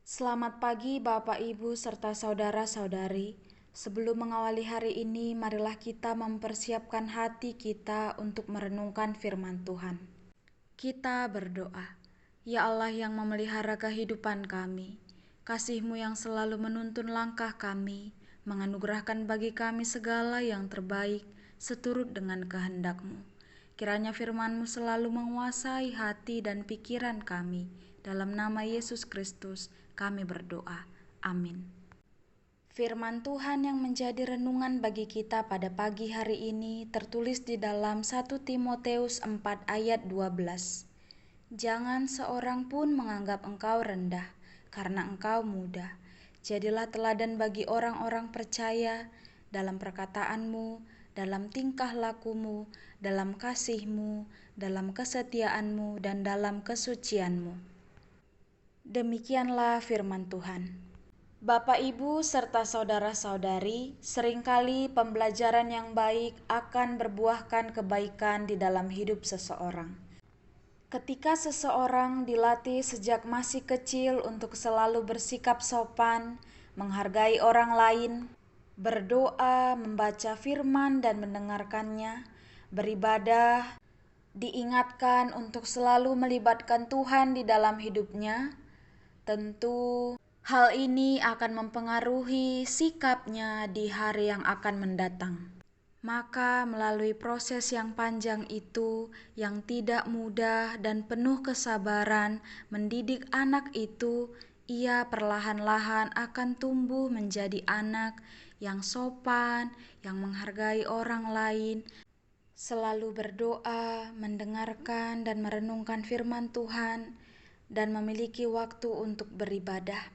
Selamat pagi Bapak Ibu serta saudara-saudari. Sebelum mengawali hari ini, marilah kita mempersiapkan hati kita untuk merenungkan firman Tuhan. Kita berdoa. Ya Allah yang memelihara kehidupan kami, kasih-Mu yang selalu menuntun langkah kami, menganugerahkan bagi kami segala yang terbaik seturut dengan kehendak-Mu. Kiranya firman-Mu selalu menguasai hati dan pikiran kami. Dalam nama Yesus Kristus kami berdoa. Amin. Firman Tuhan yang menjadi renungan bagi kita pada pagi hari ini tertulis di dalam 1 Timoteus 4 ayat 12. Jangan seorang pun menganggap engkau rendah karena engkau muda. Jadilah teladan bagi orang-orang percaya dalam perkataanmu, dalam tingkah lakumu, dalam kasihmu, dalam kesetiaanmu, dan dalam kesucianmu. Demikianlah firman Tuhan. Bapak, Ibu, serta saudara-saudari, seringkali pembelajaran yang baik akan berbuahkan kebaikan di dalam hidup seseorang. Ketika seseorang dilatih sejak masih kecil untuk selalu bersikap sopan, menghargai orang lain, berdoa, membaca firman dan mendengarkannya, beribadah, diingatkan untuk selalu melibatkan Tuhan di dalam hidupnya, tentu hal ini akan mempengaruhi sikapnya di hari yang akan mendatang. Maka melalui proses yang panjang itu, yang tidak mudah dan penuh kesabaran, mendidik anak itu, ia perlahan-lahan akan tumbuh menjadi anak yang sopan, yang menghargai orang lain, selalu berdoa, mendengarkan dan merenungkan firman Tuhan, dan memiliki waktu untuk beribadah.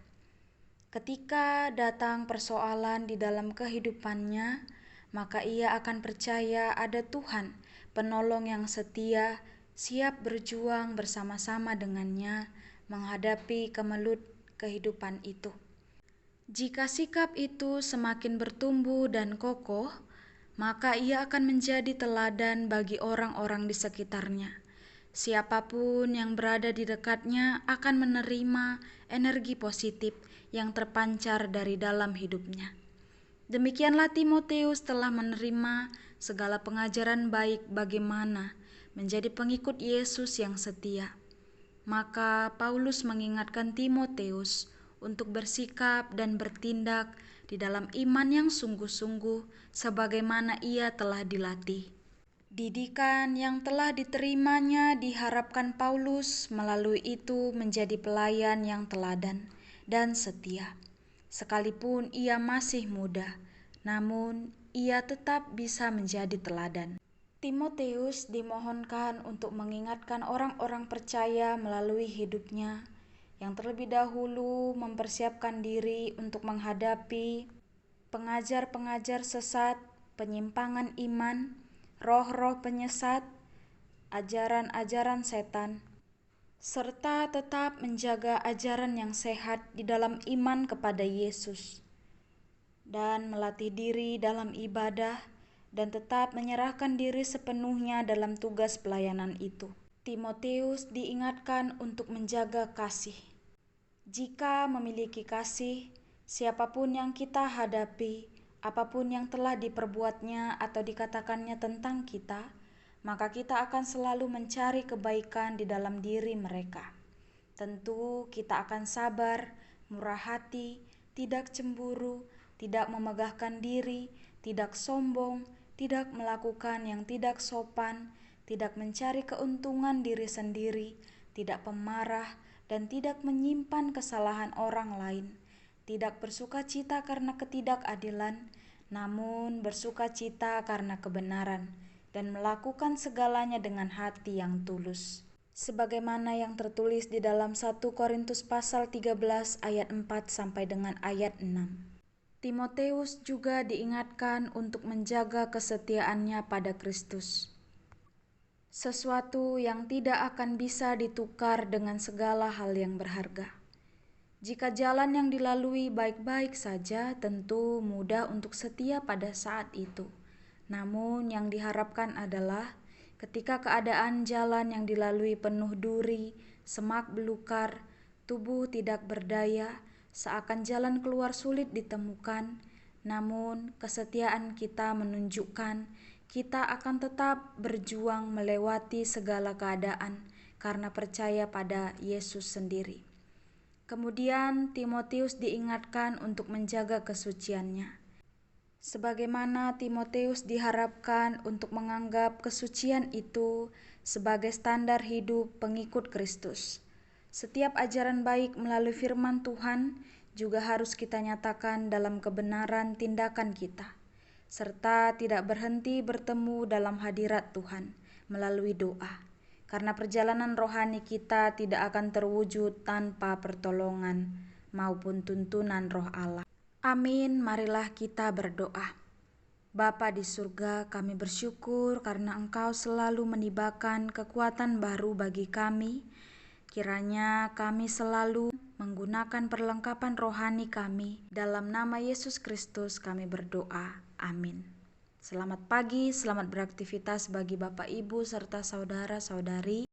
Ketika datang persoalan di dalam kehidupannya, maka ia akan percaya ada Tuhan, penolong yang setia, siap berjuang bersama-sama dengannya menghadapi kemelut kehidupan itu. Jika sikap itu semakin bertumbuh dan kokoh, maka ia akan menjadi teladan bagi orang-orang di sekitarnya. Siapapun yang berada di dekatnya akan menerima energi positif yang terpancar dari dalam hidupnya. Demikianlah Timoteus telah menerima segala pengajaran baik bagaimana menjadi pengikut Yesus yang setia. Maka Paulus mengingatkan Timoteus untuk bersikap dan bertindak di dalam iman yang sungguh-sungguh sebagaimana ia telah dilatih. Didikan yang telah diterimanya diharapkan Paulus melalui itu menjadi pelayan yang teladan dan setia. Sekalipun ia masih muda, namun ia tetap bisa menjadi teladan. Timoteus dimohonkan untuk mengingatkan orang-orang percaya melalui hidupnya, yang terlebih dahulu mempersiapkan diri untuk menghadapi pengajar-pengajar sesat, penyimpangan iman, roh-roh penyesat, ajaran-ajaran setan, serta tetap menjaga ajaran yang sehat di dalam iman kepada Yesus, dan melatih diri dalam ibadah, dan tetap menyerahkan diri sepenuhnya dalam tugas pelayanan itu. Timoteus diingatkan untuk menjaga kasih. Jika memiliki kasih, siapapun yang kita hadapi, apapun yang telah diperbuatnya atau dikatakannya tentang kita, maka kita akan selalu mencari kebaikan di dalam diri mereka. Tentu kita akan sabar, murah hati, tidak cemburu, tidak memegahkan diri, tidak sombong, tidak melakukan yang tidak sopan, tidak mencari keuntungan diri sendiri, tidak pemarah, dan tidak menyimpan kesalahan orang lain, tidak bersukacita karena ketidakadilan, namun bersukacita karena kebenaran, dan melakukan segalanya dengan hati yang tulus. Sebagaimana yang tertulis di dalam 1 Korintus pasal 13 ayat 4 sampai dengan ayat 6. Timoteus juga diingatkan untuk menjaga kesetiaannya pada Kristus. Sesuatu yang tidak akan bisa ditukar dengan segala hal yang berharga. Jika jalan yang dilalui baik-baik saja, tentu mudah untuk setia pada saat itu. Namun yang diharapkan adalah ketika keadaan jalan yang dilalui penuh duri, semak belukar, Tubuh tidak berdaya, seakan jalan keluar sulit ditemukan, namun kesetiaan kita menunjukkan kita akan tetap berjuang melewati segala keadaan karena percaya pada Yesus sendiri. Kemudian Timotius diingatkan untuk menjaga kesuciannya. Sebagaimana Timotius diharapkan untuk menganggap kesucian itu sebagai standar hidup pengikut Kristus. Setiap ajaran baik melalui firman Tuhan juga harus kita nyatakan dalam kebenaran tindakan kita, serta tidak berhenti bertemu dalam hadirat Tuhan melalui doa, karena perjalanan rohani kita tidak akan terwujud tanpa pertolongan maupun tuntunan Roh Allah. Amin, marilah kita berdoa. Bapa di surga, kami bersyukur karena Engkau selalu menibakan kekuatan baru bagi kami. Kiranya kami selalu menggunakan perlengkapan rohani kami. Dalam nama Yesus Kristus kami berdoa. Amin. Selamat pagi, selamat beraktivitas bagi Bapak, Ibu, serta saudara-saudari.